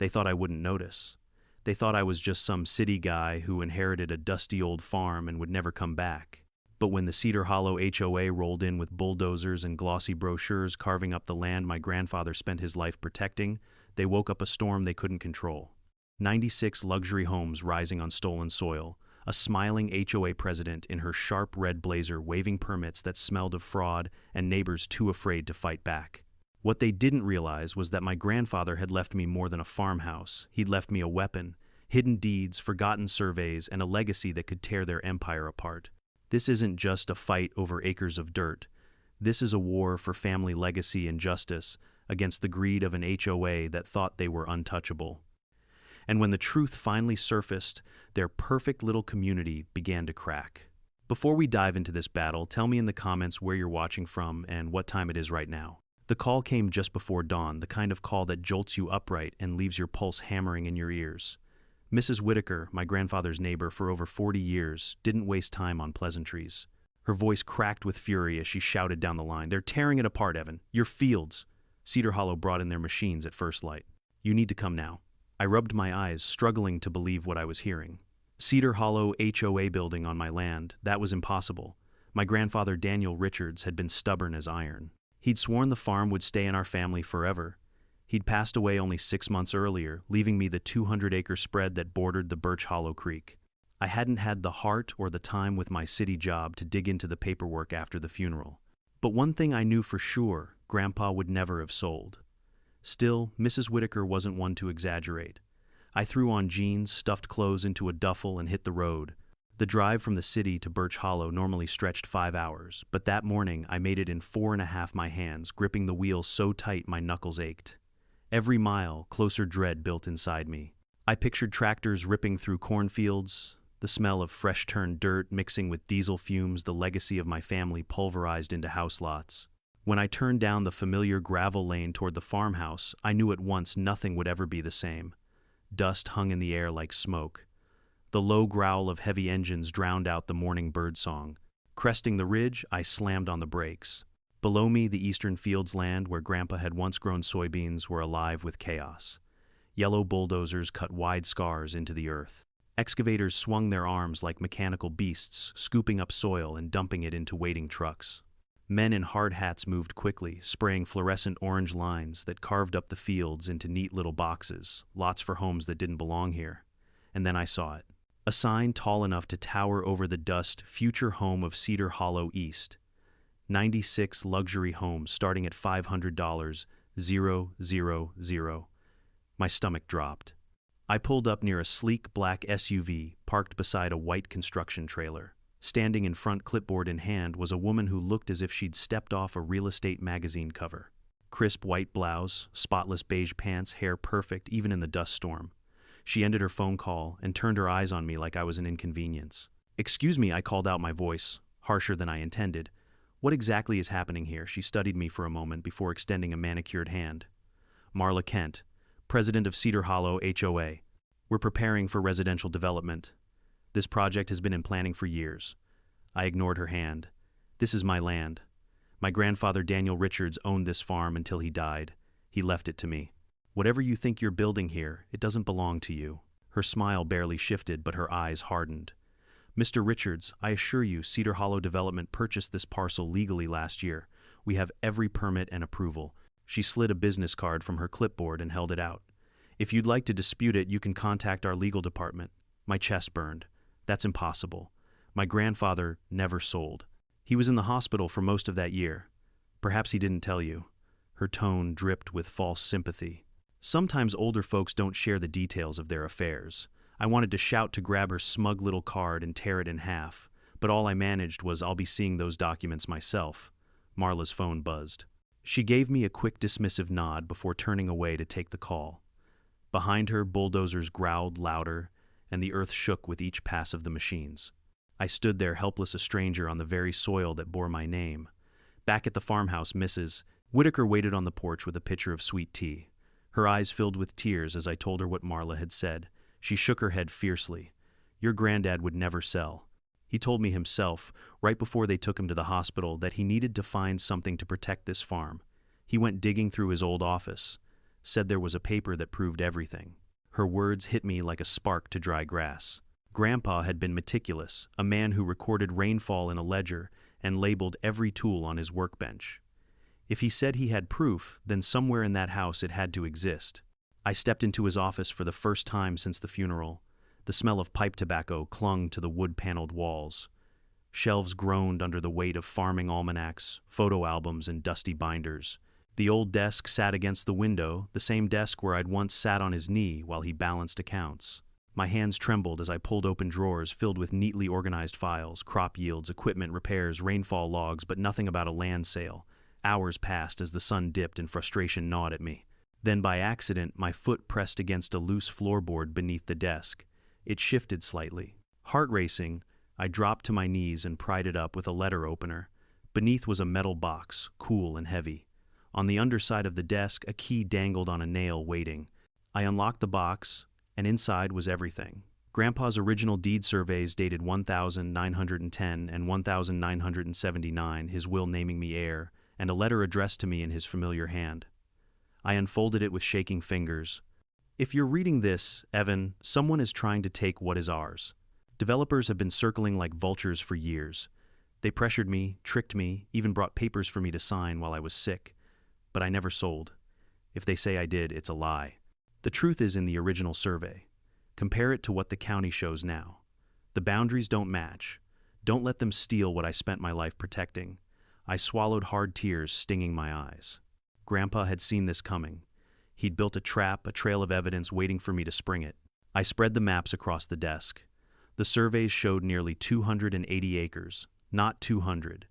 They thought I wouldn't notice. They thought I was just some city guy who inherited a dusty old farm and would never come back. But when the Cedar Hollow HOA rolled in with bulldozers and glossy brochures carving up the land my grandfather spent his life protecting, they woke up a storm they couldn't control. 96 luxury homes rising on stolen soil, a smiling HOA president in her sharp red blazer waving permits that smelled of fraud, and neighbors too afraid to fight back. What they didn't realize was that my grandfather had left me more than a farmhouse. He'd left me a weapon, hidden deeds, forgotten surveys, and a legacy that could tear their empire apart. This isn't just a fight over acres of dirt. This is a war for family legacy and justice against the greed of an HOA that thought they were untouchable. And when the truth finally surfaced, their perfect little community began to crack. Before we dive into this battle, tell me in the comments where you're watching from and what time it is right now. The call came just before dawn, the kind of call that jolts you upright and leaves your pulse hammering in your ears. Mrs. Whitaker, my grandfather's neighbor for over 40 years, didn't waste time on pleasantries. Her voice cracked with fury as she shouted down the line, "They're tearing it apart, Evan. Your fields." Cedar Hollow brought in their machines at first light. "You need to come now." I rubbed my eyes, struggling to believe what I was hearing. Cedar Hollow HOA building on my land, that was impossible. My grandfather Daniel Richards had been stubborn as iron. He'd sworn the farm would stay in our family forever. He'd passed away only 6 months earlier, leaving me the 200-acre spread that bordered the Birch Hollow Creek. I hadn't had the heart or the time with my city job to dig into the paperwork after the funeral. But one thing I knew for sure, Grandpa would never have sold. Still, Mrs. Whitaker wasn't one to exaggerate. I threw on jeans, stuffed clothes into a duffel, and hit the road. The drive from the city to Birch Hollow normally stretched 5 hours, but that morning I made it in 4.5 my hands, gripping the wheel so tight my knuckles ached. Every mile, closer dread built inside me. I pictured tractors ripping through cornfields, the smell of fresh-turned dirt mixing with diesel fumes, the legacy of my family pulverized into house lots. When I turned down the familiar gravel lane toward the farmhouse, I knew at once nothing would ever be the same. Dust hung in the air like smoke. The low growl of heavy engines drowned out the morning birdsong. Cresting the ridge, I slammed on the brakes. Below me, the eastern fields land where Grandpa had once grown soybeans were alive with chaos. Yellow bulldozers cut wide scars into the earth. Excavators swung their arms like mechanical beasts, scooping up soil and dumping it into waiting trucks. Men in hard hats moved quickly, spraying fluorescent orange lines that carved up the fields into neat little boxes, lots for homes that didn't belong here. And then I saw it. A sign tall enough to tower over the dust, future home of Cedar Hollow East. 96 luxury homes starting at $500, 000. My stomach dropped. I pulled up near a sleek black SUV parked beside a white construction trailer. Standing in front, clipboard in hand, was a woman who looked as if she'd stepped off a real estate magazine cover. Crisp white blouse, spotless beige pants, hair perfect even in the dust storm. She ended her phone call and turned her eyes on me like I was an inconvenience. "Excuse me," I called out, my voice harsher than I intended. "What exactly is happening here?" She studied me for a moment before extending a manicured hand. "Marla Kent, president of Cedar Hollow HOA. We're preparing for residential development. This project has been in planning for years." I ignored her hand. "This is my land. My grandfather Daniel Richards owned this farm until he died. He left it to me. Whatever you think you're building here, it doesn't belong to you." Her smile barely shifted, but her eyes hardened. "Mr. Richards, I assure you, Cedar Hollow Development purchased this parcel legally last year. We have every permit and approval." She slid a business card from her clipboard and held it out. "If you'd like to dispute it, you can contact our legal department." My chest burned. "That's impossible. My grandfather never sold. He was in the hospital for most of that year. Perhaps he didn't tell you." Her tone dripped with false sympathy. Sometimes older folks don't share the details of their affairs. I wanted to shout to grab her smug little card and tear it in half, but all I managed was, "I'll be seeing those documents myself." Marla's phone buzzed. She gave me a quick dismissive nod before turning away to take the call. Behind her, bulldozers growled louder, and the earth shook with each pass of the machines. I stood there helpless, a stranger on the very soil that bore my name. Back at the farmhouse, Mrs. Whitaker waited on the porch with a pitcher of sweet tea. Her eyes filled with tears as I told her what Marla had said. She shook her head fiercely. "Your granddad would never sell. He told me himself, right before they took him to the hospital, that he needed to find something to protect this farm. He went digging through his old office. said there was a paper that proved everything. Her words hit me like a spark to dry grass. Grandpa had been meticulous, a man who recorded rainfall in a ledger and labeled every tool on his workbench. If he said he had proof, then somewhere in that house it had to exist. I stepped into his office for the first time since the funeral. The smell of pipe tobacco clung to the wood-paneled walls. Shelves groaned under the weight of farming almanacs, photo albums, and dusty binders. The old desk sat against the window, the same desk where I'd once sat on his knee while he balanced accounts. My hands trembled as I pulled open drawers filled with neatly organized files, crop yields, equipment repairs, rainfall logs, but nothing about a land sale. Hours passed as the sun dipped and frustration gnawed at me. Then by accident, my foot pressed against a loose floorboard beneath the desk. It shifted slightly. Heart racing, I dropped to my knees and pried it up with a letter opener. Beneath was a metal box, cool and heavy. On the underside of the desk, a key dangled on a nail, waiting. I unlocked the box, and inside was everything. Grandpa's original deed surveys dated 1910 and 1979, his will naming me heir, and a letter addressed to me in his familiar hand. I unfolded it with shaking fingers. If you're reading this, Evan, someone is trying to take what is ours. Developers have been circling like vultures for years. They pressured me, tricked me, even brought papers for me to sign while I was sick. But I never sold. If they say I did, it's a lie. The truth is in the original survey. Compare it to what the county shows now. The boundaries don't match. Don't let them steal what I spent my life protecting. I swallowed hard tears stinging my eyes. Grandpa had seen this coming. He'd built a trap, a trail of evidence waiting for me to spring it. I spread the maps across the desk. The surveys showed nearly 280 acres, not 200.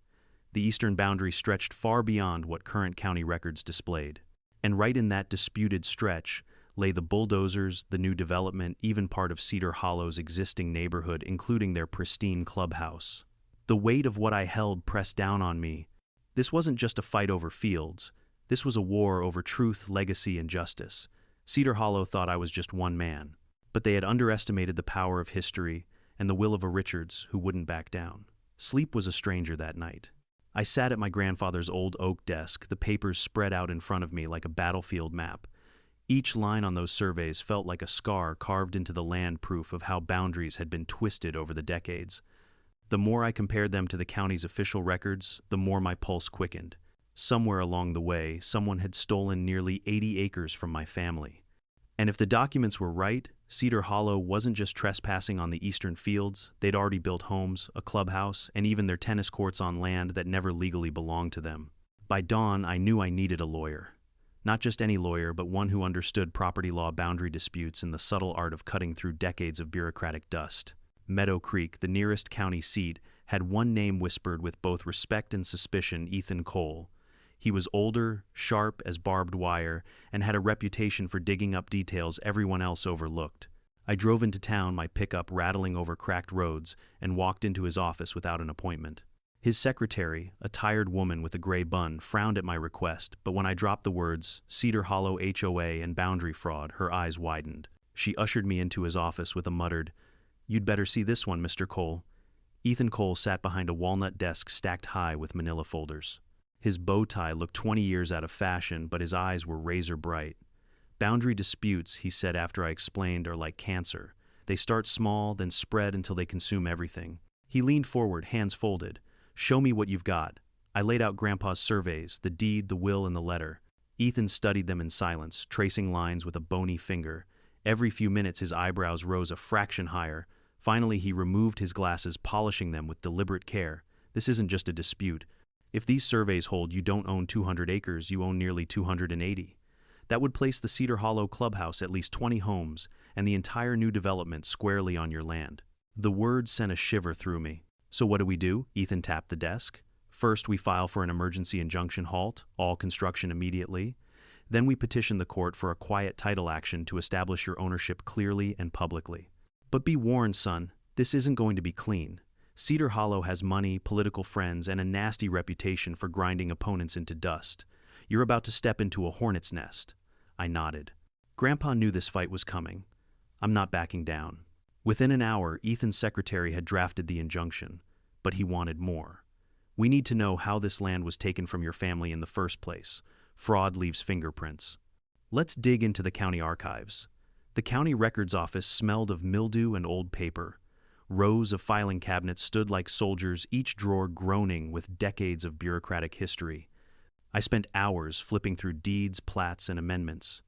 The eastern boundary stretched far beyond what current county records displayed. And right in that disputed stretch lay the bulldozers, the new development, even part of Cedar Hollow's existing neighborhood, including their pristine clubhouse. The weight of what I held pressed down on me. This wasn't just a fight over fields. This was a war over truth, legacy, and justice. Cedar Hollow thought I was just one man, but they had underestimated the power of history and the will of a Richards who wouldn't back down. Sleep was a stranger that night. I sat at my grandfather's old oak desk, the papers spread out in front of me like a battlefield map. Each line on those surveys felt like a scar carved into the land, proof of how boundaries had been twisted over the decades. The more I compared them to the county's official records, the more my pulse quickened. Somewhere along the way, someone had stolen nearly 80 acres from my family. And if the documents were right, Cedar Hollow wasn't just trespassing on the eastern fields. They'd already built homes, a clubhouse, and even their tennis courts on land that never legally belonged to them. By dawn, I knew I needed a lawyer. Not just any lawyer, but one who understood property law boundary disputes and the subtle art of cutting through decades of bureaucratic dust. Meadow Creek, the nearest county seat, had one name whispered with both respect and suspicion: Ethan Cole. He was older, sharp as barbed wire, and had a reputation for digging up details everyone else overlooked. I drove into town, my pickup rattling over cracked roads, and walked into his office without an appointment. His secretary, a tired woman with a gray bun, frowned at my request, but when I dropped the words Cedar Hollow HOA and boundary fraud, her eyes widened. She ushered me into his office with a muttered, "You'd better see this one, Mr. Cole." Ethan Cole sat behind a walnut desk stacked high with manila folders. His bow tie looked 20 years out of fashion, but his eyes were razor bright. "Boundary disputes," he said after I explained, "are like cancer. They start small, then spread until they consume everything." He leaned forward, hands folded. "Show me what you've got." I laid out Grandpa's surveys, the deed, the will, and the letter. Ethan studied them in silence, tracing lines with a bony finger. Every few minutes his eyebrows rose a fraction higher. Finally he removed his glasses, polishing them with deliberate care. "This isn't just a dispute. If these surveys hold, you don't own 200 acres, you own nearly 280. That would place the Cedar Hollow clubhouse, at least 20 homes, and the entire new development squarely on your land." The words sent a shiver through me. "So what do we do?" Ethan tapped the desk. "First, we file for an emergency injunction halt, all construction immediately. Then we petition the court for a quiet title action to establish your ownership clearly and publicly. But be warned, son, this isn't going to be clean. Cedar Hollow has money, political friends, and a nasty reputation for grinding opponents into dust. You're about to step into a hornet's nest." I nodded. Grandpa knew this fight was coming. I'm not backing down. Within an hour, Ethan's secretary had drafted the injunction, but he wanted more. "We need to know how this land was taken from your family in the first place. Fraud leaves fingerprints." Let's dig into the county archives. The county records office smelled of mildew and old paper. Rows of filing cabinets stood like soldiers, each drawer groaning with decades of bureaucratic history. I spent hours flipping through deeds, plats, and amendments.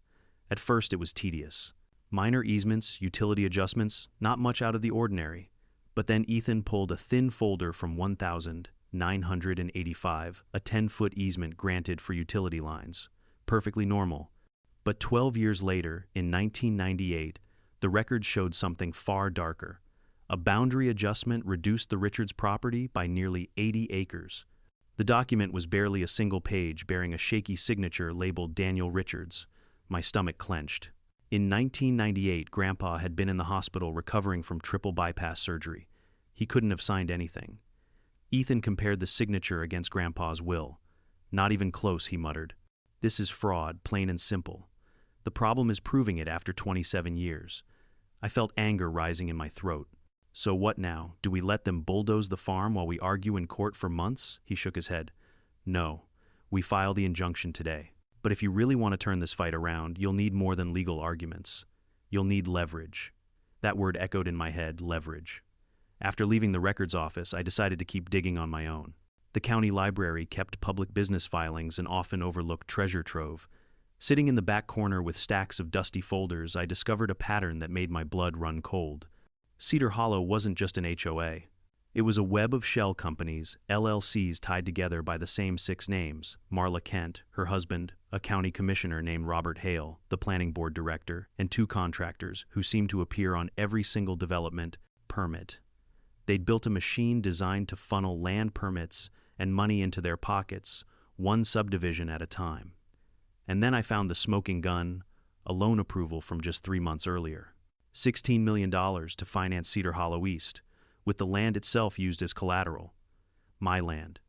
At first it was tedious. Minor easements, utility adjustments, not much out of the ordinary. But then Ethan pulled a thin folder from 1985, a 10-foot easement granted for utility lines. Perfectly normal. But 12 years later, in 1998, the records showed something far darker. A boundary adjustment reduced the Richards property by nearly 80 acres. The document was barely a single page, bearing a shaky signature labeled Daniel Richards. My stomach clenched. In 1998, Grandpa had been in the hospital recovering from triple bypass surgery. He couldn't have signed anything. Ethan compared the signature against Grandpa's will. Not even close, he muttered. This is fraud, plain and simple. The problem is proving it after 27 years. I felt anger rising in my throat. So what now? Do we let them bulldoze the farm while we argue in court for months? He shook his head. No. We file the injunction today. But if you really want to turn this fight around, you'll need more than legal arguments. You'll need leverage. That word echoed in my head, leverage. After leaving the records office, I decided to keep digging on my own. The county library kept public business filings and often overlooked treasure trove. Sitting in the back corner with stacks of dusty folders, I discovered a pattern that made my blood run cold. Cedar Hollow wasn't just an HOA. It was a web of shell companies, LLCs tied together by the same 6 names: Marla Kent, her husband, a county commissioner named Robert Hale, the planning board director, and 2 contractors who seemed to appear on every single development permit. They'd built a machine designed to funnel land permits and money into their pockets, one subdivision at a time. And then I found the smoking gun, a loan approval from just 3 months earlier. $16 million to finance Cedar Hollow East, with the land itself used as collateral. My land.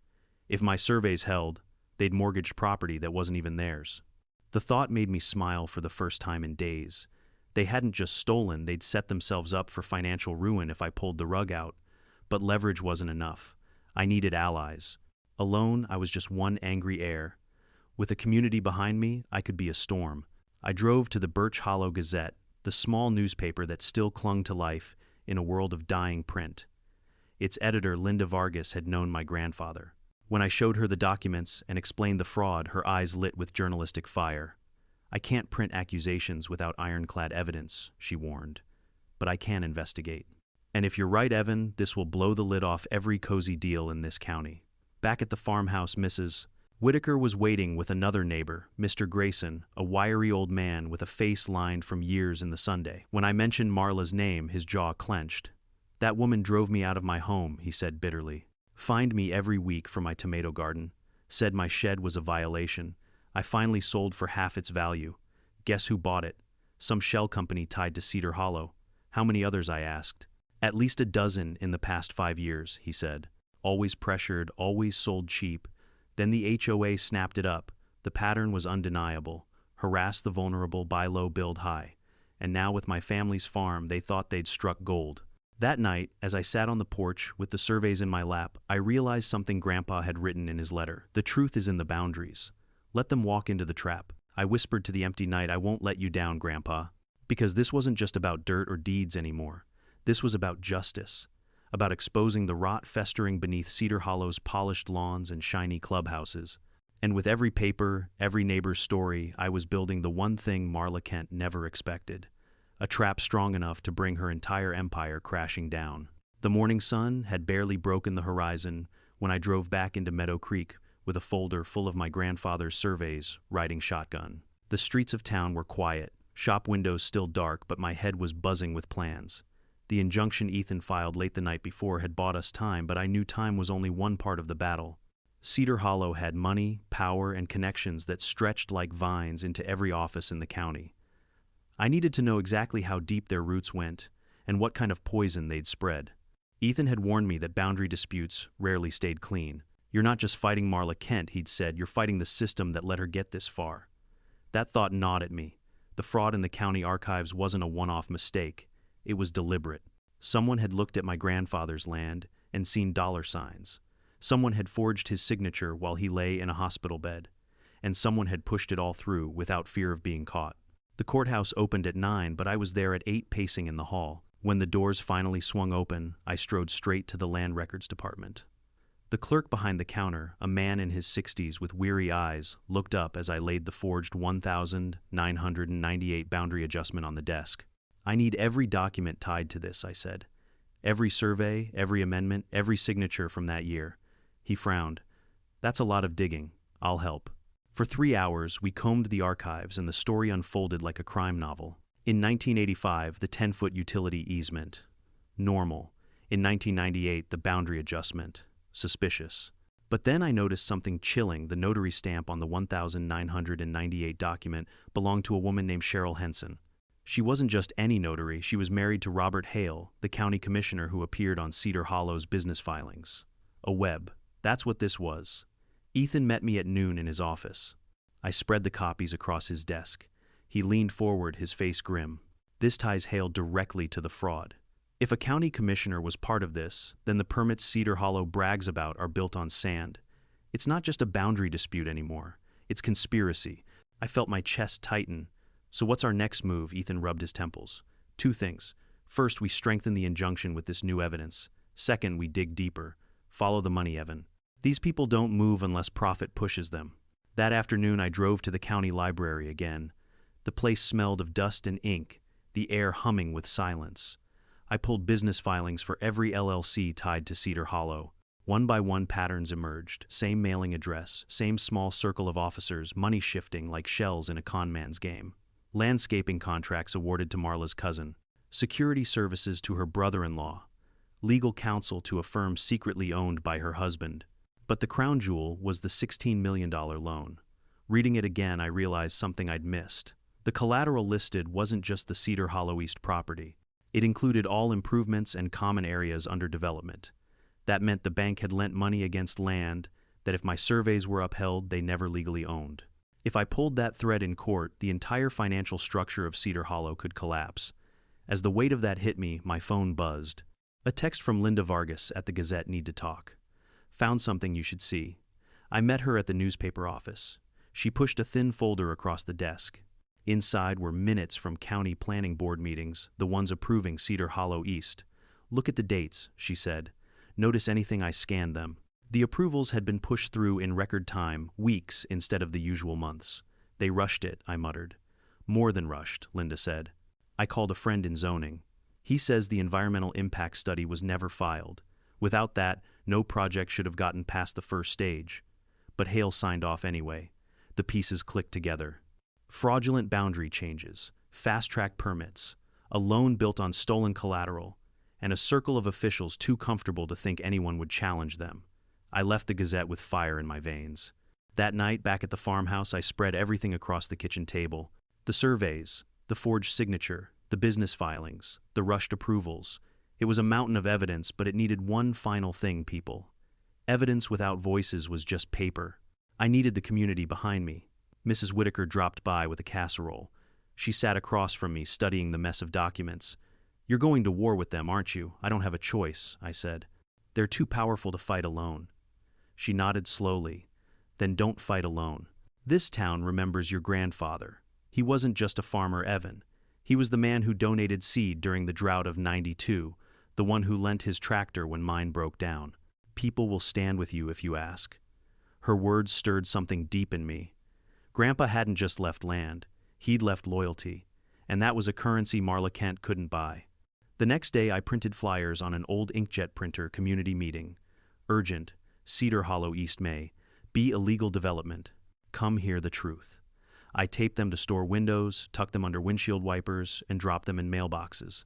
If my surveys held, they'd mortgaged property that wasn't even theirs. The thought made me smile for the first time in days. They hadn't just stolen, they'd set themselves up for financial ruin if I pulled the rug out. But leverage wasn't enough. I needed allies. Alone, I was just one angry heir. With a community behind me, I could be a storm. I drove to the Birch Hollow Gazette, the small newspaper that still clung to life in a world of dying print. Its editor, Linda Vargas, had known my grandfather. When I showed her the documents and explained the fraud, her eyes lit with journalistic fire. I can't print accusations without ironclad evidence, she warned. But I can investigate. And if you're right, Evan, this will blow the lid off every cozy deal in this county. Back at the farmhouse, Mrs. Whitaker was waiting with another neighbor, Mr. Grayson, a wiry old man with a face lined from years in the Sunday. When I mentioned Marla's name, his jaw clenched. That woman drove me out of my home, he said bitterly. Fined me every week for my tomato garden. Said my shed was a violation. I finally sold for half its value. Guess who bought it? Some shell company tied to Cedar Hollow. How many others, I asked. At least a dozen in the past 5 years, he said. Always pressured, always sold cheap. Then the HOA snapped it up. The pattern was undeniable. Harass the vulnerable, buy low, build high. And now with my family's farm, they thought they'd struck gold. That night, as I sat on the porch with the surveys in my lap, I realized something Grandpa had written in his letter. The truth is in the boundaries. Let them walk into the trap. I whispered to the empty night, I won't let you down, Grandpa. Because this wasn't just about dirt or deeds anymore. This was about justice. About exposing the rot festering beneath Cedar Hollow's polished lawns and shiny clubhouses. And with every paper, every neighbor's story, I was building the one thing Marla Kent never expected. A trap strong enough to bring her entire empire crashing down. The morning sun had barely broken the horizon when I drove back into Meadow Creek with a folder full of my grandfather's surveys, riding shotgun. The streets of town were quiet, shop windows still dark, but my head was buzzing with plans. The injunction Ethan filed late the night before had bought us time, but I knew time was only one part of the battle. Cedar Hollow had money, power, and connections that stretched like vines into every office in the county. I needed to know exactly how deep their roots went and what kind of poison they'd spread. Ethan had warned me that boundary disputes rarely stayed clean. You're not just fighting Marla Kent, he'd said, you're fighting the system that let her get this far. That thought gnawed at me. The fraud in the county archives wasn't a one-off mistake. It was deliberate. Someone had looked at my grandfather's land and seen dollar signs. Someone had forged his signature while he lay in a hospital bed. and someone had pushed it all through without fear of being caught. The courthouse opened at 9, but I was there at 8 pacing in the hall. When the doors finally swung open, I strode straight to the land records department. The clerk behind the counter, a man in his 60s with weary eyes, looked up as I laid the forged 1,998 boundary adjustment on the desk. "I need every document tied to this," I said. "Every survey, every amendment, every signature from that year." He frowned. "That's a lot of digging. I'll help." For 3 hours, we combed the archives and the story unfolded like a crime novel. In 1985, the 10-foot utility easement. Normal. In 1998, the boundary adjustment. Suspicious. But then I noticed something chilling. The notary stamp on the 1,998 document belonged to a woman named Cheryl Henson. She wasn't just any notary, she was married to Robert Hale, the county commissioner who appeared on Cedar Hollow's business filings. A web. That's what this was. Ethan met me at noon in his office. I spread the copies across his desk. He leaned forward, his face grim. "This ties Hale directly to the fraud. If a county commissioner was part of this, then the permits Cedar Hollow brags about are built on sand. It's not just a boundary dispute anymore. It's conspiracy." I felt my chest tighten. "So what's our next move?" Ethan rubbed his temples. "Two things. First, we strengthen the injunction with this new evidence. Second, we dig deeper. Follow the money, Evan. These people don't move unless profit pushes them." That afternoon, I drove to the county library again. The place smelled of dust and ink, the air humming with silence. I pulled business filings for every LLC tied to Cedar Hollow. One by one, patterns emerged. Same mailing address, same small circle of officers, money shifting like shells in a con man's game. Landscaping contracts awarded to Marla's cousin. Security services to her brother-in-law. Legal counsel to a firm secretly owned by her husband. But the crown jewel was the $16 million loan. Reading it again, I realized something I'd missed. The collateral listed wasn't just the Cedar Hollow East property. It included all improvements and common areas under development. That meant the bank had lent money against land that, if my surveys were upheld, they never legally owned. If I pulled that thread in court, the entire financial structure of Cedar Hollow could collapse. As the weight of that hit me, my phone buzzed. A text from Linda Vargas at the Gazette. "Need to talk. Found something you should see." I met her at the newspaper office. She pushed a thin folder across the desk. Inside were minutes from county planning board meetings, the ones approving Cedar Hollow East. "Look at the dates," she said. "Notice anything?" I scanned them. The approvals had been pushed through in record time, weeks instead of the usual months. "They rushed it," I muttered. "More than rushed," Linda said. I called a friend in zoning. He says the environmental impact study was never filed. Without that, no project should have gotten past the first stage. But Hale signed off anyway. The pieces clicked together. Fraudulent boundary changes, fast-track permits, a loan built on stolen collateral, and a circle of officials too comfortable to think anyone would challenge them. I left the Gazette with fire in my veins. That night, back at the farmhouse, I spread everything across the kitchen table. The surveys, the forged signature, the business filings, the rushed approvals. It was a mountain of evidence, but it needed one final thing, people. Evidence without voices was just paper. I needed the community behind me. Mrs. Whitaker dropped by with a casserole. She sat across from me, studying the mess of documents. "You're going to war with them, aren't you?" "I don't have a choice," I said. "They're too powerful to fight alone." She nodded slowly. "Then don't fight alone. This town remembers your grandfather. He wasn't just a farmer, Evan. He was the man who donated seed during the drought of '92, the one who lent his tractor when mine broke down. People will stand with you if you ask." Her words stirred something deep in me. Grandpa hadn't just left land. He'd left loyalty. And that was a currency Marla Kent couldn't buy. The next day, I printed flyers on an old inkjet printer. "Community meeting. Urgent. Cedar Hollow East May. Be a legal development. Come hear the truth." I taped them to store windows, tucked them under windshield wipers, and dropped them in mailboxes.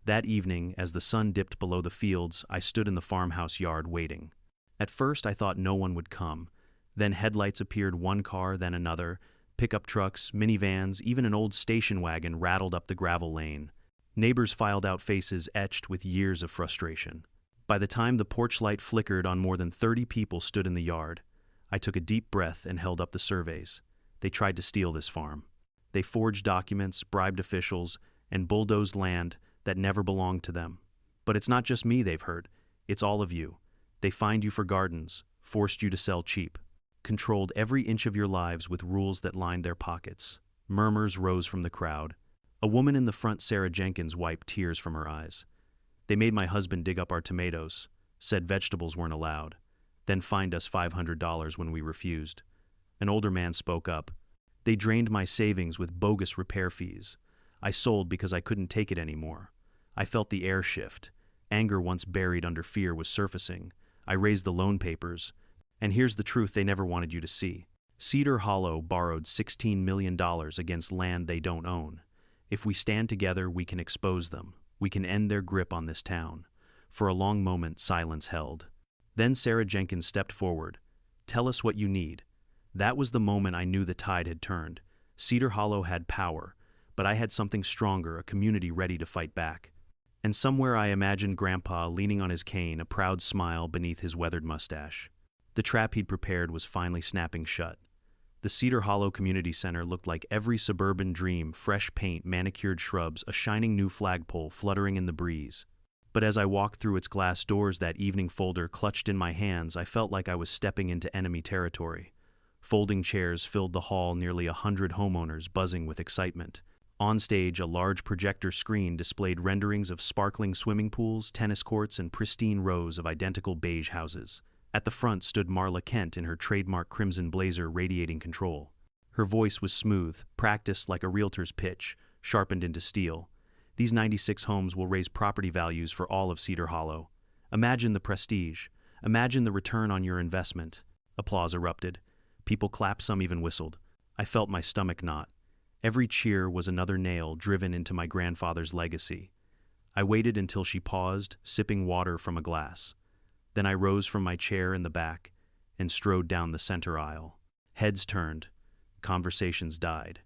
That evening, as the sun dipped below the fields, I stood in the farmhouse yard waiting. At first, I thought no one would come. Then headlights appeared, one car, then another. Pickup trucks, minivans, even an old station wagon rattled up the gravel lane. Neighbors filed out, faces etched with years of frustration. By the time the porch light flickered on, more than 30 people stood in the yard. I took a deep breath and held up the surveys. They tried to steal this farm. They forged documents, bribed officials, and bulldozed land that never belonged to them. But it's not just me they've hurt. It's all of you. They fined you for gardens, forced you to sell cheap. controlled every inch of your lives with rules that lined their pockets. Murmurs rose from the crowd. A woman in the front, Sarah Jenkins, wiped tears from her eyes. They made my husband dig up our tomatoes, said vegetables weren't allowed, then fined us $500 when we refused. An older man spoke up. They drained my savings with bogus repair fees. I sold because I couldn't take it anymore. I felt the air shift. Anger once buried under fear was surfacing. I raised the loan papers. And here's the truth they never wanted you to see. Cedar Hollow borrowed $16 million against land they don't own. If we stand together, we can expose them. We can end their grip on this town. For a long moment, silence held. Then Sarah Jenkins stepped forward. Tell us what you need. That was the moment I knew the tide had turned. Cedar Hollow had power, but I had something stronger, a community ready to fight back. And somewhere I imagined Grandpa leaning on his cane, a proud smile beneath his weathered mustache. The trap he'd prepared was finally snapping shut. The Cedar Hollow Community Center looked like every suburban dream: fresh paint, manicured shrubs, a shining new flagpole fluttering in the breeze. But as I walked through its glass doors, that evening folder clutched in my hands, I felt like I was stepping into enemy territory. Folding chairs filled the hall, nearly 100 homeowners buzzing with excitement. On stage, a large projector screen displayed renderings of sparkling swimming pools, tennis courts, and pristine rows of identical beige houses. At the front stood Marla Kent in her trademark crimson blazer, radiating control. Her voice was smooth, practiced like a realtor's pitch, sharpened into steel. These 96 homes will raise property values for all of Cedar Hollow. Imagine the prestige. Imagine the return on your investment. Applause erupted. People clapped, some even whistled. I felt my stomach knot. Every cheer was another nail driven into my grandfather's legacy. I waited until she paused, sipping water from a glass. Then I rose from my chair in the back and strode down the center aisle. Heads turned. Conversations died.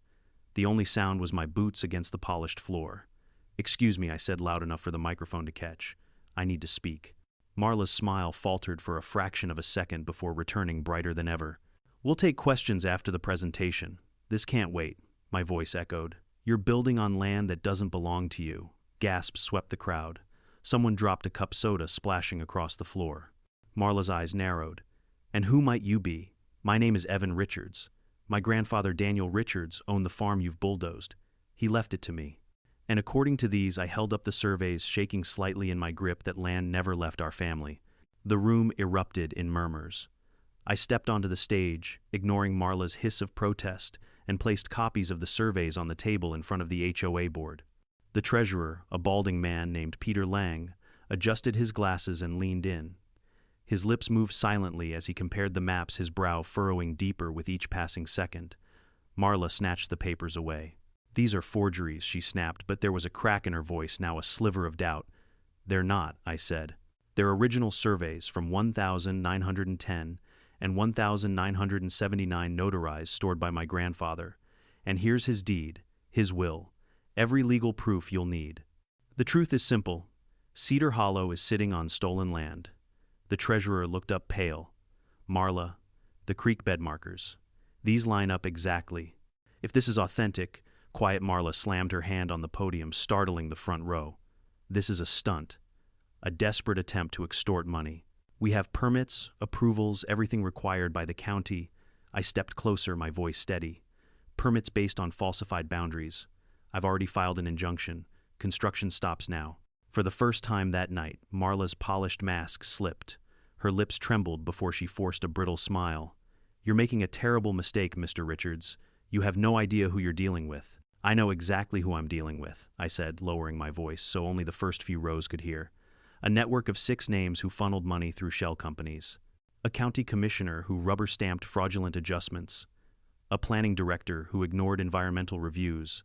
The only sound was my boots against the polished floor. "Excuse me," I said loud enough for the microphone to catch. "I need to speak." Marla's smile faltered for a fraction of a second before returning brighter than ever. "We'll take questions after the presentation. This can't wait," my voice echoed. "You're building on land that doesn't belong to you." Gasps swept the crowd. Someone dropped a cup soda, splashing across the floor. Marla's eyes narrowed. "And who might you be?" "My name is Evan Richards. My grandfather Daniel Richards owned the farm you've bulldozed. He left it to me. And according to these," I held up the surveys, shaking slightly in my grip, "that land never left our family." The room erupted in murmurs. I stepped onto the stage, ignoring Marla's hiss of protest, and placed copies of the surveys on the table in front of the HOA board. The treasurer, a balding man named Peter Lang, adjusted his glasses and leaned in. His lips moved silently as he compared the maps, his brow furrowing deeper with each passing second. Marla snatched the papers away. "These are forgeries," she snapped, but there was a crack in her voice, now a sliver of doubt. "They're not," I said. "They're original surveys from 1910 and 1979 notarized, stored by my grandfather. And here's his deed, his will. Every legal proof you'll need. The truth is simple. Cedar Hollow is sitting on stolen land." The treasurer looked up, pale. "Marla, the creek bed markers. These line up exactly. If this is authentic," quiet Marla slammed her hand on the podium, startling the front row. "This is a stunt. A desperate attempt to extort money. We have permits, approvals, everything required by the county." I stepped closer, my voice steady. "Permits based on falsified boundaries. I've already filed an injunction. Construction stops now." For the first time that night, Marla's polished mask slipped. Her lips trembled before she forced a brittle smile. "You're making a terrible mistake, Mr. Richards. You have no idea who you're dealing with." "I know exactly who I'm dealing with," I said, lowering my voice so only the first few rows could hear. "A network of 6 names who funneled money through shell companies. A county commissioner who rubber-stamped fraudulent adjustments. A planning director who ignored environmental reviews.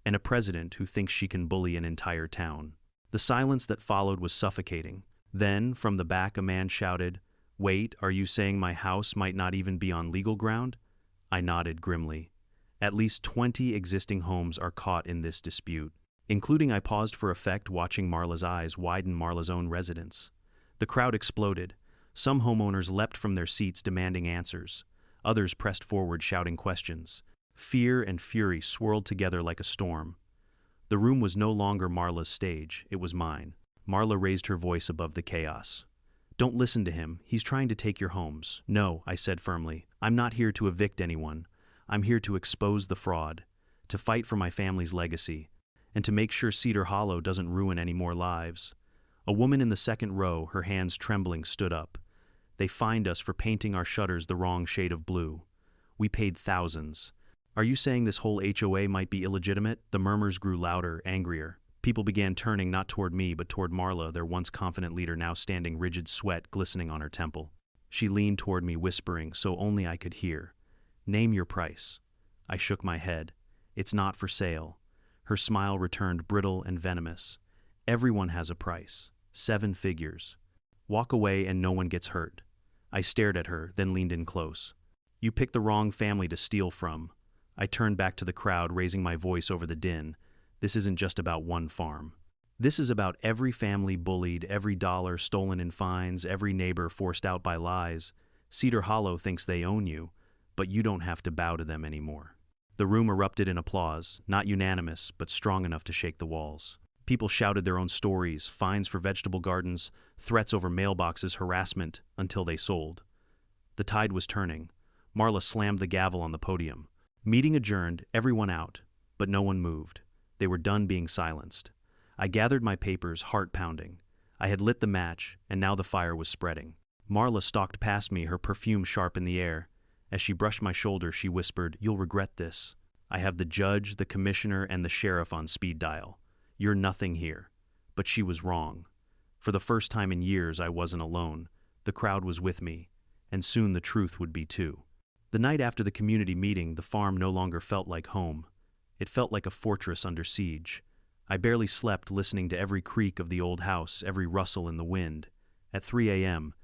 And a president who thinks she can bully an entire town." The silence that followed was suffocating. Then, from the back, a man shouted, "Wait, are you saying my house might not even be on legal ground?" I nodded grimly. "At least 20 existing homes are caught in this dispute, including," I paused for effect, watching Marla's eyes widen, "Marla's own residence." The crowd exploded. Some homeowners leapt from their seats demanding answers. Others pressed forward shouting questions. Fear and fury swirled together like a storm. The room was no longer Marla's stage, it was mine. Marla raised her voice above the chaos. Don't listen to him. He's trying to take your homes. No, I said firmly. I'm not here to evict anyone. I'm here to expose the fraud, to fight for my family's legacy, and to make sure Cedar Hollow doesn't ruin any more lives. A woman in the second row, her hands trembling, stood up. They fined us for painting our shutters the wrong shade of blue. We paid thousands. Are you saying this whole HOA might be illegitimate? The murmurs grew louder, angrier. People began turning not toward me but toward Marla, their once confident leader, now standing rigid, sweat glistening on her temple. She leaned toward me, whispering so only I could hear, "Name your price." I shook my head. "It's not for sale." Her smile returned, brittle and venomous. "Everyone has a price. 7 figures. Walk away and no one gets hurt." I stared at her, then leaned in close. "You picked the wrong family to steal from." I turned back to the crowd, raising my voice over the din. "This isn't just about one farm. This is about every family bullied, every dollar stolen in fines, every neighbor forced out by lies. Cedar Hollow thinks they own you, but you don't have to bow to them anymore." The room erupted in applause, not unanimous, but strong enough to shake the walls. People shouted their own stories, fines for vegetable gardens, threats over mailboxes, harassment, until they sold. The tide was turning. Marla slammed the gavel on the podium. Meeting adjourned, everyone out, but no one moved. They were done being silenced. I gathered my papers, heart pounding. I had lit the match, and now the fire was spreading. Marla stalked past me, her perfume sharp in the air. As she brushed my shoulder, she whispered, "You'll regret this. I have the judge, the commissioner, and the sheriff on speed dial. You're nothing here." But she was wrong. For the first time in years, I wasn't alone. The crowd was with me, and soon the truth would be too. The night after the community meeting, the farm no longer felt like home. It felt like a fortress under siege. I barely slept, listening to every creak of the old house, every rustle in the wind. At 3 a.m.,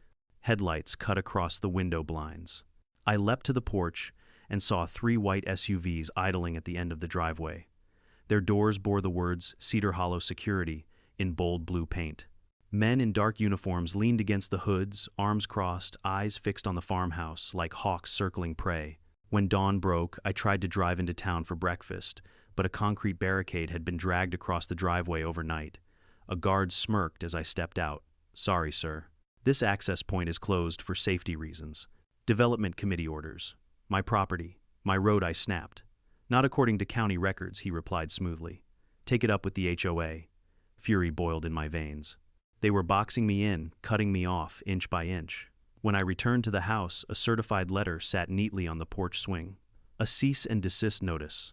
headlights cut across the window blinds. I leapt to the porch and saw 3 white SUVs idling at the end of the driveway. Their doors bore the words Cedar Hollow Security in bold blue paint. Men in dark uniforms leaned against the hoods, arms crossed, eyes fixed on the farmhouse like hawks circling prey. When dawn broke, I tried to drive into town for breakfast, but a concrete barricade had been dragged across the driveway overnight. A guard smirked as I stepped out. "Sorry, sir. This access point is closed for safety reasons. Development committee orders. My property. My road," I snapped. "Not according to county records," he replied smoothly. "Take it up with the HOA." Fury boiled in my veins. They were boxing me in, cutting me off inch by inch. When I returned to the house, a certified letter sat neatly on the porch swing. A cease and desist notice.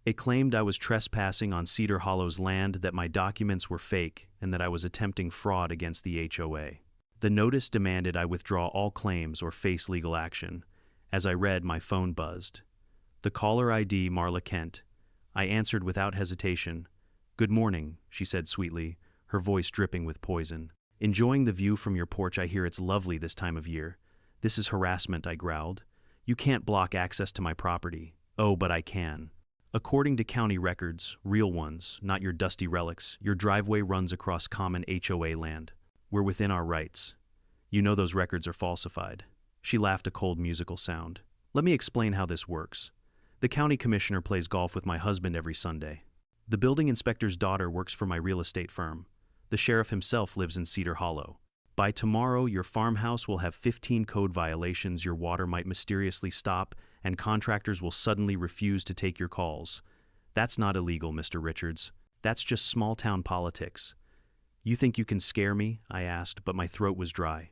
It claimed I was trespassing on Cedar Hollow's land, that my documents were fake, and that I was attempting fraud against the HOA. The notice demanded I withdraw all claims or face legal action. As I read, my phone buzzed. The caller ID, Marla Kent. I answered without hesitation. "Good morning," she said sweetly, her voice dripping with poison. "Enjoying the view from your porch. I hear it's lovely this time of year." "This is harassment," I growled. "You can't block access to my property." "Oh, but I can. According to county records, real ones, not your dusty relics, your driveway runs across common HOA land. We're within our rights. You know those records are falsified." She laughed, a cold musical sound. "Let me explain how this works. The county commissioner plays golf with my husband every Sunday. The building inspector's daughter works for my real estate firm. The sheriff himself lives in Cedar Hollow. By tomorrow, your farmhouse will have 15 code violations, your water might mysteriously stop, and contractors will suddenly refuse to take your calls. That's not illegal, Mr. Richards. That's just small-town politics." "You think you can scare me?" I asked, but my throat was dry.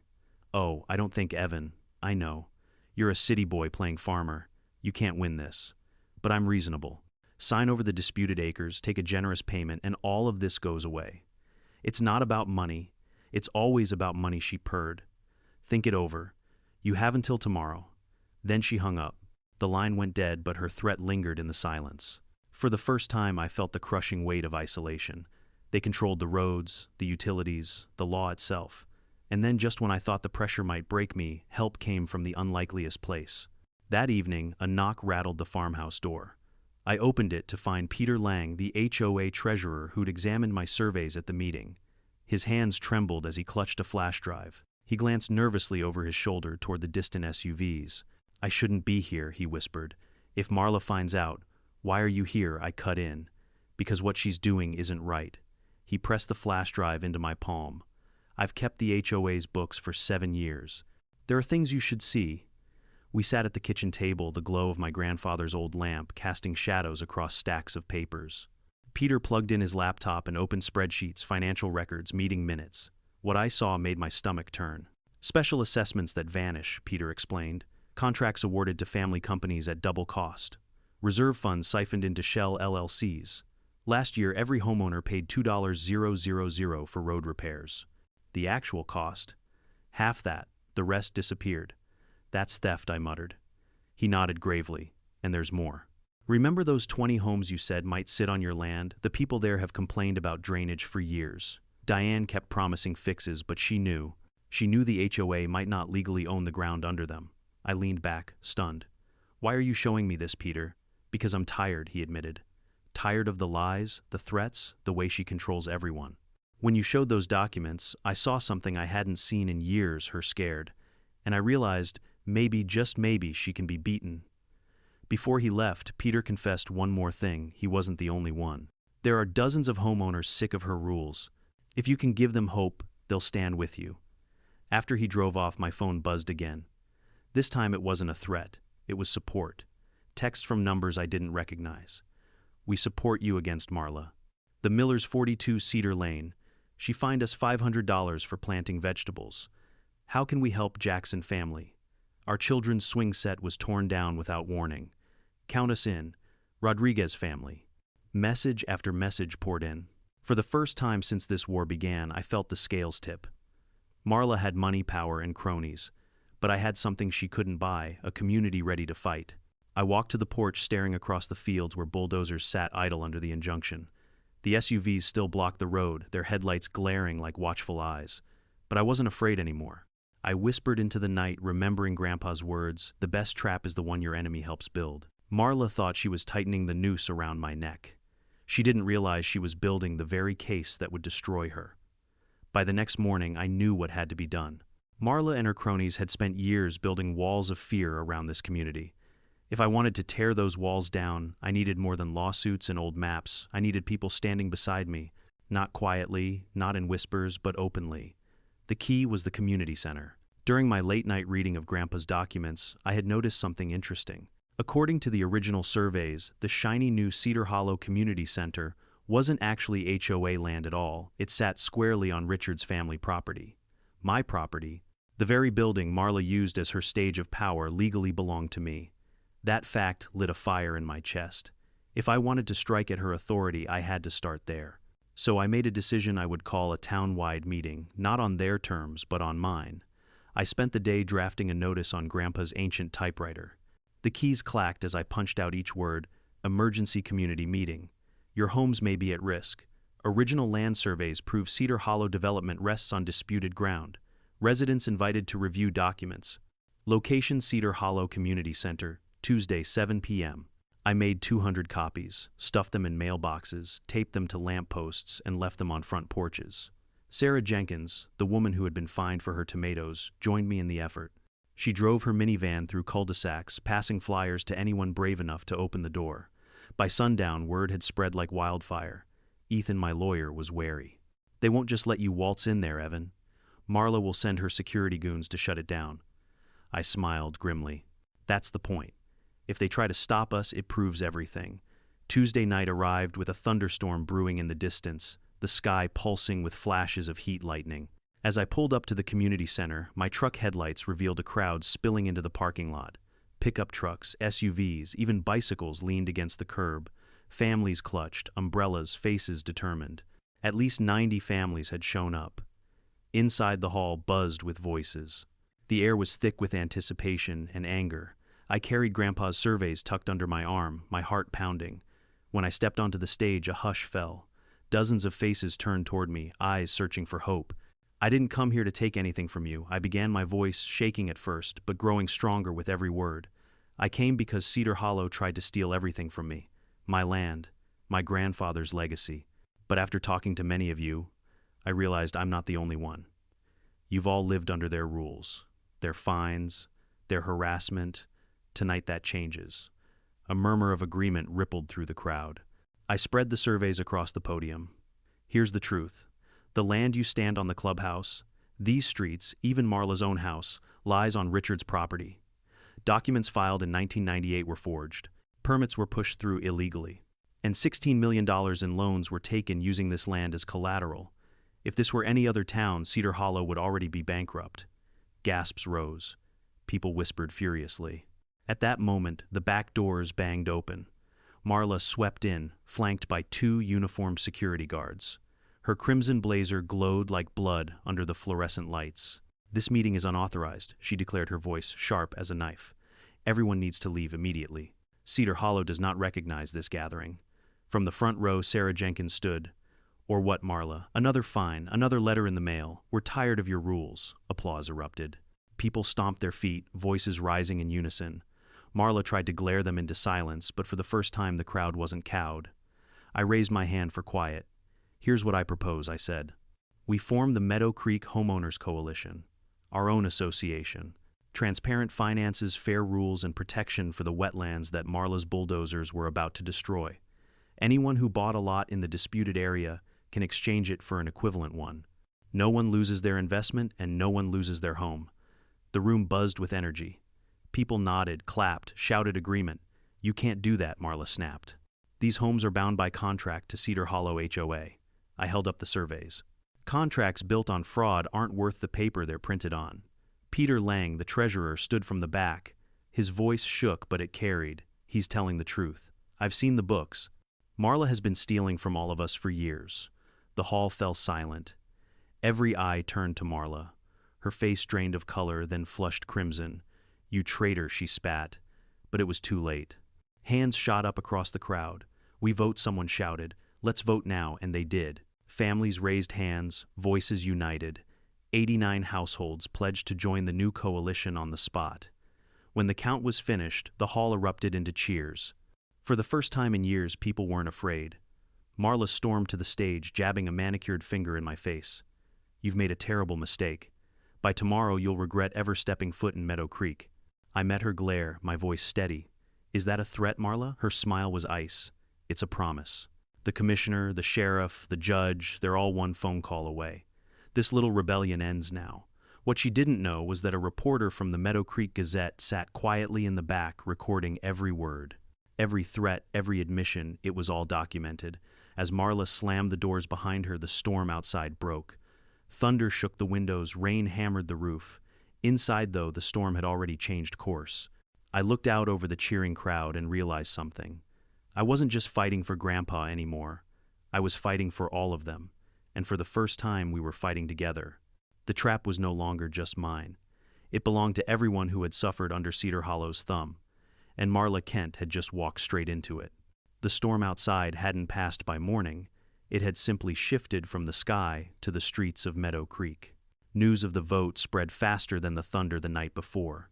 "Oh, I don't think Evan. I know. You're a city boy playing farmer. You can't win this. But I'm reasonable. Sign over the disputed acres, take a generous payment, and all of this goes away." "It's not about money. It's always about money," she purred. "Think it over. You have until tomorrow." Then she hung up. The line went dead, but her threat lingered in the silence. For the first time, I felt the crushing weight of isolation. They controlled the roads, the utilities, the law itself. And then, just when I thought the pressure might break me, help came from the unlikeliest place. That evening, a knock rattled the farmhouse door. I opened it to find Peter Lang, the HOA treasurer who'd examined my surveys at the meeting. His hands trembled as he clutched a flash drive. He glanced nervously over his shoulder toward the distant SUVs. "I shouldn't be here," he whispered. "If Marla finds out, 'Why are you here?' I cut in. 'Because what she's doing isn't right.'" He pressed the flash drive into my palm. I've kept the HOA's books for 7 years. There are things you should see. We sat at the kitchen table, the glow of my grandfather's old lamp casting shadows across stacks of papers. Peter plugged in his laptop and opened spreadsheets, financial records, meeting minutes. What I saw made my stomach turn. Special assessments that vanish, Peter explained. Contracts awarded to family companies at double cost. Reserve funds siphoned into shell LLCs. Last year, every homeowner paid $2,000 for road repairs. The actual cost? Half that. The rest disappeared. That's theft, I muttered. He nodded gravely. And there's more. Remember those 20 homes you said might sit on your land? The people there have complained about drainage for years. Diane kept promising fixes, but she knew the HOA might not legally own the ground under them. I leaned back, stunned. Why are you showing me this, Peter? Because I'm tired, he admitted. Tired of the lies, the threats, the way she controls everyone. When you showed those documents, I saw something I hadn't seen in years, her scared. And I realized, maybe, just maybe, she can be beaten. Before he left, Peter confessed one more thing. He wasn't the only one. There are dozens of homeowners sick of her rules. If you can give them hope, they'll stand with you. After he drove off, my phone buzzed again. This time it wasn't a threat. It was support. Text from numbers I didn't recognize. We support you against Marla. The Millers 42 Cedar Lane. She fined us $500 for planting vegetables. How can we help Jackson family? Our children's swing set was torn down without warning. Count us in. Rodriguez family. Message after message poured in. For the first time since this war began, I felt the scales tip. Marla had money, power, and cronies. But I had something she couldn't buy, a community ready to fight. I walked to the porch, staring across the fields where bulldozers sat idle under the injunction. The SUVs still blocked the road, their headlights glaring like watchful eyes. But I wasn't afraid anymore. I whispered into the night, remembering Grandpa's words, the best trap is the one your enemy helps build. Marla thought she was tightening the noose around my neck. She didn't realize she was building the very case that would destroy her. By the next morning, I knew what had to be done. Marla and her cronies had spent years building walls of fear around this community. If I wanted to tear those walls down, I needed more than lawsuits and old maps. I needed people standing beside me, not quietly, not in whispers, but openly. The key was the community center. During my late-night reading of Grandpa's documents, I had noticed something interesting. According to the original surveys, the shiny new Cedar Hollow Community Center wasn't actually HOA land at all. It sat squarely on Richard's family property. My property, the very building Marla used as her stage of power, legally belonged to me. That fact lit a fire in my chest. If I wanted to strike at her authority, I had to start there. So I made a decision I would call a town-wide meeting, not on their terms, but on mine. I spent the day drafting a notice on Grandpa's ancient typewriter. The keys clacked as I punched out each word. Emergency community meeting. Your homes may be at risk. Original land surveys prove Cedar Hollow development rests on disputed ground. Residents invited to review documents. Location: Cedar Hollow Community Center, Tuesday, 7 p.m. I made 200 copies, stuffed them in mailboxes, taped them to lampposts, and left them on front porches. Sarah Jenkins, the woman who had been fined for her tomatoes, joined me in the effort. She drove her minivan through cul-de-sacs, passing flyers to anyone brave enough to open the door. By sundown, word had spread like wildfire. Ethan, my lawyer, was wary. They won't just let you waltz in there, Evan. Marla will send her security goons to shut it down. I smiled grimly. That's the point. If they try to stop us, it proves everything. Tuesday night arrived with a thunderstorm brewing in the distance, the sky pulsing with flashes of heat lightning. As I pulled up to the community center, my truck headlights revealed a crowd spilling into the parking lot. Pickup trucks, SUVs, even bicycles leaned against the curb. Families clutched, umbrellas, faces determined. At least 90 families had shown up. Inside the hall buzzed with voices. The air was thick with anticipation and anger. I carried Grandpa's surveys tucked under my arm, my heart pounding. When I stepped onto the stage, a hush fell. Dozens of faces turned toward me, eyes searching for hope. I didn't come here to take anything from you, I began, my voice shaking at first, but growing stronger with every word. I came because Cedar Hollow tried to steal everything from me. My land, my grandfather's legacy. But after talking to many of you, I realized I'm not the only one. You've all lived under their rules, their fines, their harassment. Tonight that changes. A murmur of agreement rippled through the crowd. I spread the surveys across the podium. Here's the truth. The land you stand on the clubhouse, these streets, even Marla's own house, lies on Richard's property. Documents filed in 1998 were forged. Permits were pushed through illegally. And $16 million in loans were taken using this land as collateral. If this were any other town, Cedar Hollow would already be bankrupt. Gasps rose. People whispered furiously. At that moment, the back doors banged open. Marla swept in, flanked by 2 uniformed security guards. Her crimson blazer glowed like blood under the fluorescent lights. "This meeting is unauthorized," she declared, her voice sharp as a knife. "Everyone needs to leave immediately. Cedar Hollow does not recognize this gathering." From the front row, Sarah Jenkins stood. "Or what, Marla? Another fine, another letter in the mail. We're tired of your rules." Applause erupted. People stomped their feet, voices rising in unison. Marla tried to glare them into silence, but for the first time the crowd wasn't cowed. I raised my hand for quiet. "Here's what I propose," I said. "We form the Meadow Creek Homeowners Coalition, our own association. Transparent finances, fair rules, and protection for the wetlands that Marla's bulldozers were about to destroy. Anyone who bought a lot in the disputed area can exchange it for an equivalent one. No one loses their investment and no one loses their home." The room buzzed with energy. People nodded, clapped, shouted agreement. "You can't do that," Marla snapped. "These homes are bound by contract to Cedar Hollow HOA. I held up the surveys. "Contracts built on fraud aren't worth the paper they're printed on." Peter Lang, the treasurer, stood from the back. His voice shook, but it carried. "He's telling the truth. I've seen the books. Marla has been stealing from all of us for years." The hall fell silent. Every eye turned to Marla. Her face drained of color, then flushed crimson. "You traitor," she spat. But it was too late. Hands shot up across the crowd. "We vote," someone shouted. "Let's vote now," and they did. Families raised hands, voices united. 89 households pledged to join the new coalition on the spot. When the count was finished, the hall erupted into cheers. For the first time in years, people weren't afraid. Marla stormed to the stage, jabbing a manicured finger in my face. "You've made a terrible mistake. By tomorrow, you'll regret ever stepping foot in Meadow Creek." I met her glare, my voice steady. "Is that a threat, Marla?" Her smile was ice. "It's a promise. The commissioner, the sheriff, the judge, they're all one phone call away. This little rebellion ends now." What she didn't know was that a reporter from the Meadow Creek Gazette sat quietly in the back, recording every word. Every threat, every admission, it was all documented. As Marla slammed the doors behind her, the storm outside broke. Thunder shook the windows, rain hammered the roof. Inside, though, the storm had already changed course. I looked out over the cheering crowd and realized something. I wasn't just fighting for Grandpa anymore. I was fighting for all of them. And for the first time, we were fighting together. The trap was no longer just mine. It belonged to everyone who had suffered under Cedar Hollow's thumb. And Marla Kent had just walked straight into it. The storm outside hadn't passed by morning. It had simply shifted from the sky to the streets of Meadow Creek. News of the vote spread faster than the thunder the night before.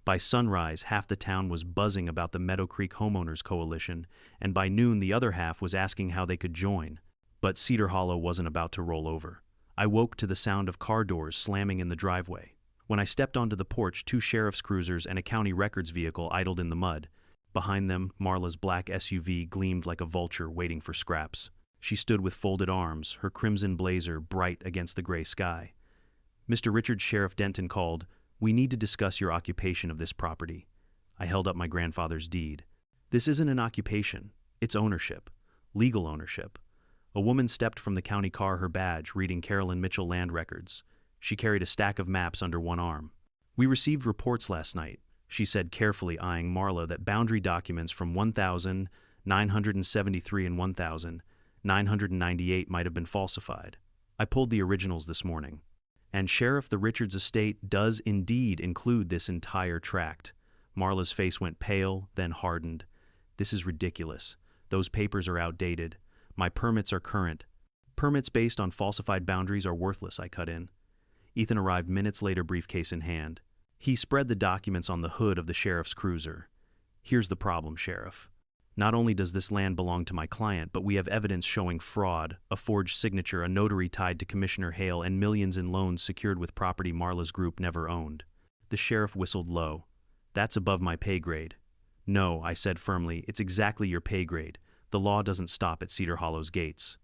By sunrise, half the town was buzzing about the Meadow Creek Homeowners Coalition, and by noon the other half was asking how they could join. But Cedar Hollow wasn't about to roll over. I woke to the sound of car doors slamming in the driveway. When I stepped onto the porch, 2 sheriff's cruisers and a county records vehicle idled in the mud. Behind them, Marla's black SUV gleamed like a vulture waiting for scraps. She stood with folded arms, her crimson blazer bright against the gray sky. "Mr. Richard," Sheriff Denton called, "we need to discuss your occupation of this property." I held up my grandfather's deed. "This isn't an occupation. It's ownership. Legal ownership." A woman stepped from the county car, her badge, reading Carolyn Mitchell land records. She carried a stack of maps under one arm. "We received reports last night," she said, carefully eyeing Marla, "that boundary documents from 1973 and 1998 might have been falsified. I pulled the originals this morning. And Sheriff, the Richards estate does indeed include this entire tract." Marla's face went pale, then hardened. "This is ridiculous. Those papers are outdated. My permits are current." "Permits based on falsified boundaries are worthless," I cut in. Ethan arrived minutes later, briefcase in hand. He spread the documents on the hood of the sheriff's cruiser. "Here's the problem, Sheriff. Not only does this land belong to my client, but we have evidence showing fraud, a forged signature, a notary tied to Commissioner Hale, and millions in loans secured with property Marla's group never owned." The sheriff whistled low. "That's above my pay grade." "No," I said firmly, "it's exactly your pay grade. The law doesn't stop at Cedar Hollow's gates."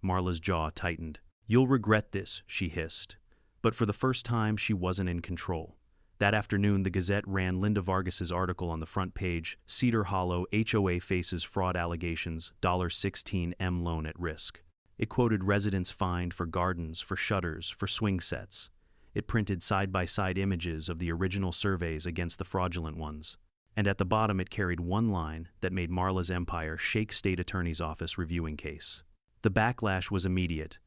Marla's jaw tightened. "You'll regret this," she hissed. But for the first time, she wasn't in control. That afternoon, the Gazette ran Linda Vargas's article on the front page, Cedar Hollow HOA faces fraud allegations, $16M loan at risk. It quoted residents fined for gardens, for shutters, for swing sets. It printed side-by-side images of the original surveys against the fraudulent ones. And at the bottom it carried one line that made Marla's empire shake state attorney's office reviewing case. The backlash was immediate.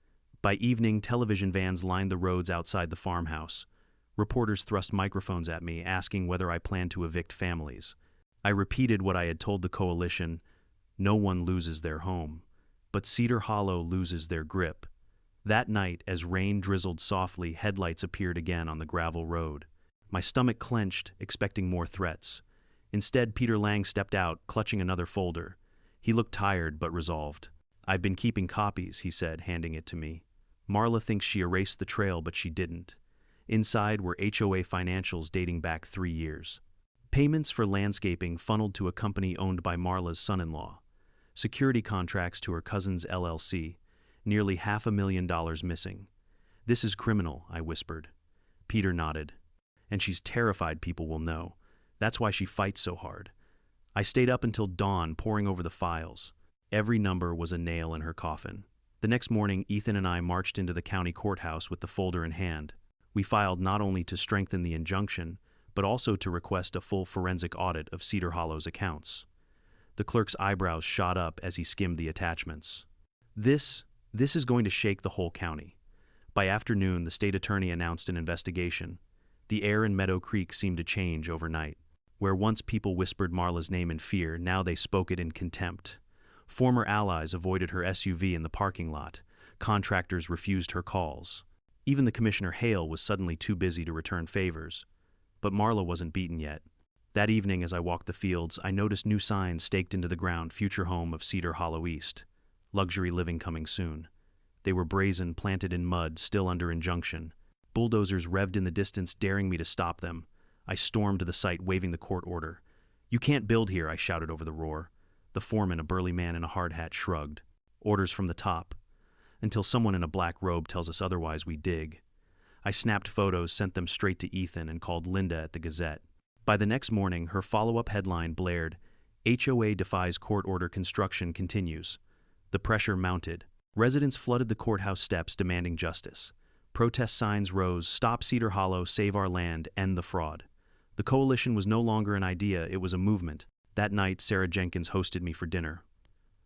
By evening, television vans lined the roads outside the farmhouse. Reporters thrust microphones at me, asking whether I planned to evict families. I repeated what I had told the coalition: no one loses their home, but Cedar Hollow loses their grip. That night, as rain drizzled softly, headlights appeared again on the gravel road. My stomach clenched, expecting more threats. Instead, Peter Lang stepped out, clutching another folder. He looked tired but resolved. "I've been keeping copies," he said, handing it to me. "Marla thinks she erased the trail, but she didn't." Inside were HOA financials dating back 3 years. Payments for landscaping funneled to a company owned by Marla's son-in-law. Security contracts to her cousin's LLC. Nearly $500,000 missing. "This is criminal," I whispered. Peter nodded. "And she's terrified people will know. That's why she fights so hard." I stayed up until dawn, poring over the files. Every number was a nail in her coffin. The next morning, Ethan and I marched into the county courthouse with the folder in hand. We filed not only to strengthen the injunction, but also to request a full forensic audit of Cedar Hollow's accounts. The clerk's eyebrows shot up as he skimmed the attachments. This is going to shake the whole county." By afternoon, the state attorney announced an investigation. The air in Meadow Creek seemed to change overnight. Where once people whispered Marla's name in fear, now they spoke it in contempt. Former allies avoided her SUV in the parking lot. Contractors refused her calls. Even the Commissioner Hale was suddenly too busy to return favors. But Marla wasn't beaten yet. That evening, as I walked the fields, I noticed new signs staked into the ground: future home of Cedar Hollow East. Luxury living coming soon. They were brazen, planted in mud, still under injunction. Bulldozers revved in the distance, daring me to stop them. I stormed to the site, waving the court order. "You can't build here," I shouted over the roar. The foreman, a burly man in a hard hat, shrugged. "Orders from the top. Until someone in a black robe tells us otherwise, we dig." I snapped photos, sent them straight to Ethan, and called Linda at the Gazette. By the next morning, her follow-up headline blared: "HOA defies court order, construction continues." The pressure mounted. Residents flooded the courthouse steps demanding justice. Protest signs rose: "Stop Cedar Hollow, save our land, end the fraud." The coalition was no longer an idea, it was a movement. That night, Sarah Jenkins hosted me for dinner.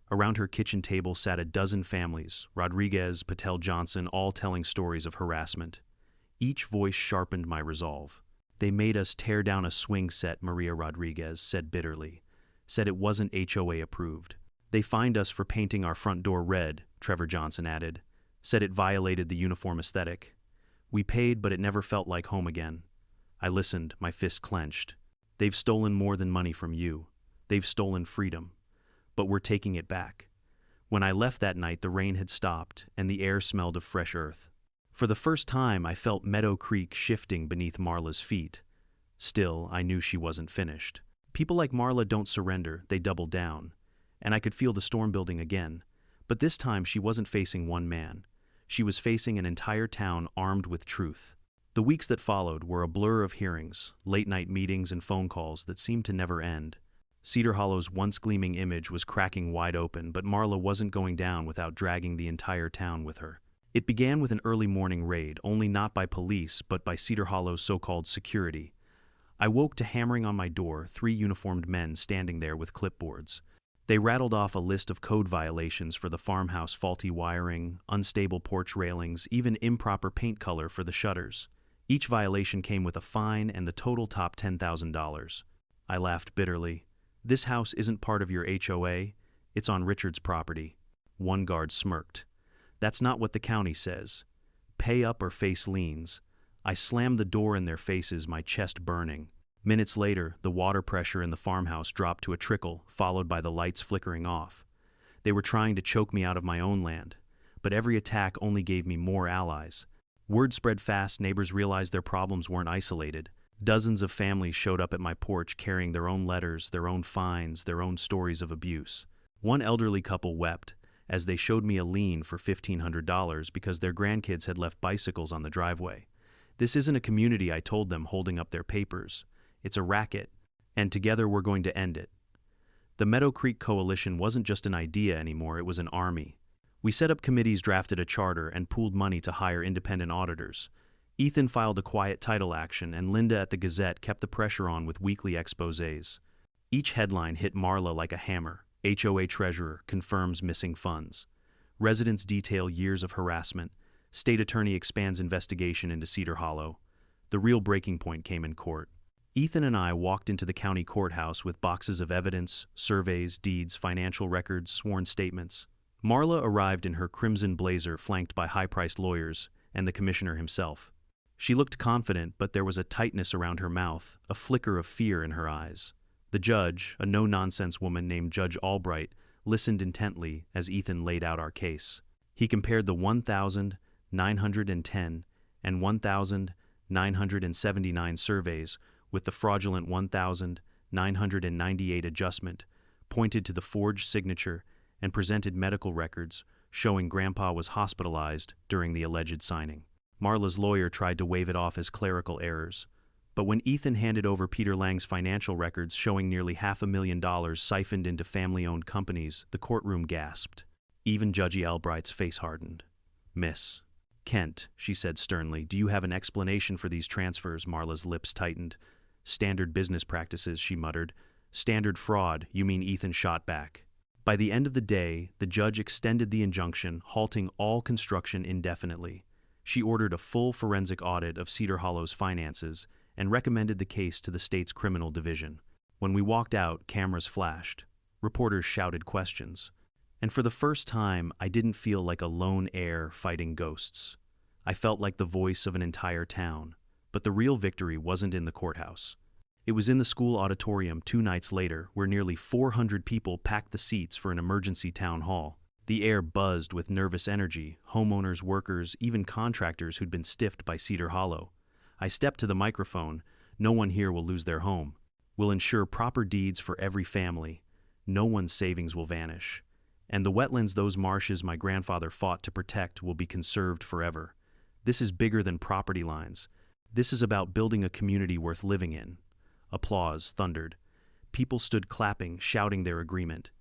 Around her kitchen table sat a dozen families, Rodriguez, Patel, Johnson, all telling stories of harassment. Each voice sharpened my resolve. "They made us tear down a swing set," Maria Rodriguez said bitterly. "Said it wasn't HOA approved." "They fined us for painting our front door red," Trevor Johnson added. "Said it violated the uniform aesthetic." "We paid, but it never felt like home again." I listened, my fists clenched. "They've stolen more than money from you. They've stolen freedom. But we're taking it back." When I left that night, the rain had stopped, and the air smelled of fresh earth. For the first time, I felt Meadow Creek shifting beneath Marla's feet. Still, I knew she wasn't finished. People like Marla don't surrender, they double down. And I could feel the storm building again. But this time, she wasn't facing one man. She was facing an entire town armed with truth. The weeks that followed were a blur of hearings, late-night meetings, and phone calls that seemed to never end. Cedar Hollow's once gleaming image was cracking wide open, but Marla wasn't going down without dragging the entire town with her. It began with an early morning raid, only not by police, but by Cedar Hollow's so-called security. I woke to hammering on my door, 3 uniformed men standing there with clipboards. They rattled off a list of code violations for the farmhouse: faulty wiring, unstable porch railings, even improper paint color for the shutters. Each violation came with a fine, and the total topped $10,000. I laughed bitterly. "This house isn't part of your HOA, it's on Richard's property." One guard smirked. "That's not what the county says. Pay up or face liens." I slammed the door in their faces, my chest burning. Minutes later, the water pressure in the farmhouse dropped to a trickle, followed by the lights flickering off. They were trying to choke me out of my own land, but every attack only gave me more allies. Word spread fast, neighbors realized their problems weren't isolated. Dozens of families showed up at my porch carrying their own letters, their own fines, their own stories of abuse. One elderly couple wept, as they showed me a lien for $1,500 because their grandkids had left bicycles on the driveway. This isn't a community, I told them, holding up their papers. It's a racket, and together we're going to end it. The Meadow Creek Coalition wasn't just an idea anymore, it was an army. We set up committees, drafted a charter, and pooled money to hire independent auditors. Ethan filed a quiet title action, and Linda at the Gazette kept the pressure on with weekly exposés. Each headline hit Marla like a hammer. HOA treasurer confirms missing funds. Residents detail years of harassment. State attorney expands investigation into Cedar Hollow. The real breaking point came in court. Ethan and I walked into the county courthouse with boxes of evidence, surveys, deeds, financial records, sworn statements. Marla arrived in her crimson blazer flanked by high-priced lawyers and the commissioner himself. She looked confident, but there was a tightness around her mouth, a flicker of fear in her eyes. The judge, a no-nonsense woman named Judge Albright, listened intently as Ethan laid out our case. He compared the 1,910 and 1,979 surveys with the fraudulent 1,998 adjustment, pointed to the forged signature, and presented medical records showing Grandpa was hospitalized during the alleged signing. Marla's lawyer tried to wave it off as clerical errors. But when Ethan handed over Peter Lang's financial records showing nearly $500,000 siphoned into family-owned companies, the courtroom gasped. Even Judge Albright's face hardened. "Miss Kent," she said sternly, "do you have an explanation for these transfers?" Marla's lips tightened. "Standard business practices," she muttered. "Standard fraud, you mean?" Ethan shot back. By the end of the day, the judge extended the injunction, halting all construction indefinitely. She ordered a full forensic audit of Cedar Hollow's finances and recommended the case to the state's criminal division. When we walked out, cameras flashed. Reporters shouted questions. And for the first time, I didn't feel like a lone heir fighting ghosts. I felt like the voice of an entire town. But the real victory wasn't in the courthouse. It was in the school auditorium 2 nights later, where nearly 400 people packed the seats for an emergency town hall. The air buzzed with nervous energy, homeowners, workers, even contractors who'd been stiffed by Cedar Hollow. I stepped to the microphone. "No one here will lose their home. We'll ensure proper deeds for every family. No one's savings will vanish. And the wetlands, those marshes my grandfather fought to protect, will be conserved forever. This is bigger than property lines. This is about building a community worth living in." Applause thundered. People stood clapping, shouting their agreement.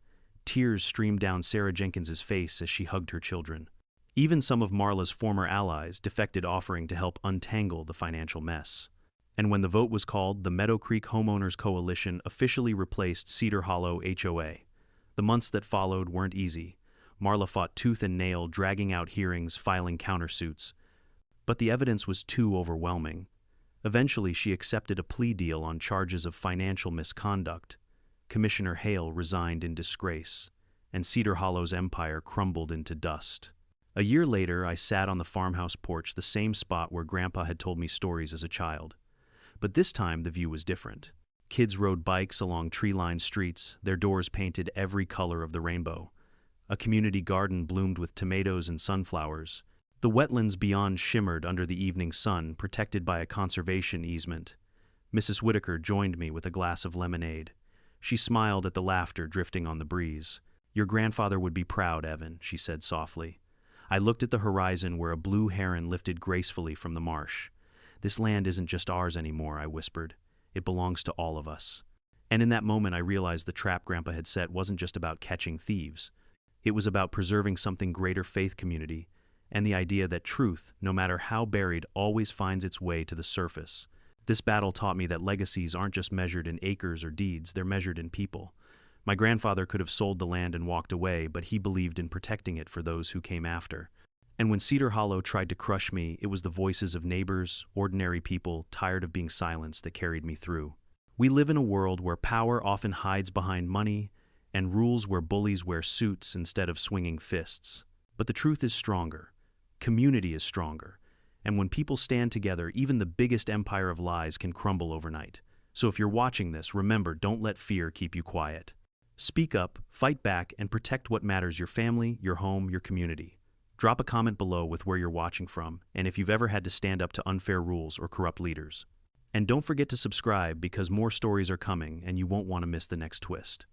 Tears streamed down Sarah Jenkins's face as she hugged her children. Even some of Marla's former allies defected, offering to help untangle the financial mess. And when the vote was called, the Meadow Creek Homeowners Coalition officially replaced Cedar Hollow HOA. The months that followed weren't easy. Marla fought tooth and nail, dragging out hearings, filing countersuits. But the evidence was too overwhelming. Eventually, she accepted a plea deal on charges of financial misconduct. Commissioner Hale resigned in disgrace, and Cedar Hollow's empire crumbled into dust. A year later, I sat on the farmhouse porch, the same spot where Grandpa had told me stories as a child. But this time, the view was different. Kids rode bikes along tree-lined streets, their doors painted every color of the rainbow. A community garden bloomed with tomatoes and sunflowers. The wetlands beyond shimmered under the evening sun, protected by a conservation easement. Mrs. Whitaker joined me with a glass of lemonade. She smiled at the laughter drifting on the breeze. "Your grandfather would be proud, Evan," she said softly. I looked at the horizon where a blue heron lifted gracefully from the marsh. "This land isn't just ours anymore," I whispered. "It belongs to all of us." And in that moment I realized the trap Grandpa had set wasn't just about catching thieves. It was about preserving something greater, faith, community, and the idea that truth, no matter how buried, always finds its way to the surface. This battle taught me that legacies aren't just measured in acres or deeds, they're measured in people. My grandfather could have sold the land and walked away, but he believed in protecting it for those who came after. And when Cedar Hollow tried to crush me, it was the voices of neighbors, ordinary people, tired of being silenced, that carried me through. We live in a world where power often hides behind money, and rules where bullies wear suits instead of swinging fists. But the truth is stronger. Community is stronger. And when people stand together, even the biggest empire of lies can crumble overnight. So if you're watching this, remember, don't let fear keep you quiet. Speak up, fight back, and protect what matters: your family, your home, your community. Drop a comment below with where you're watching from, and if you've ever had to stand up to unfair rules or corrupt leaders. And don't forget to subscribe, because more stories are coming and you won't want to miss the next twist.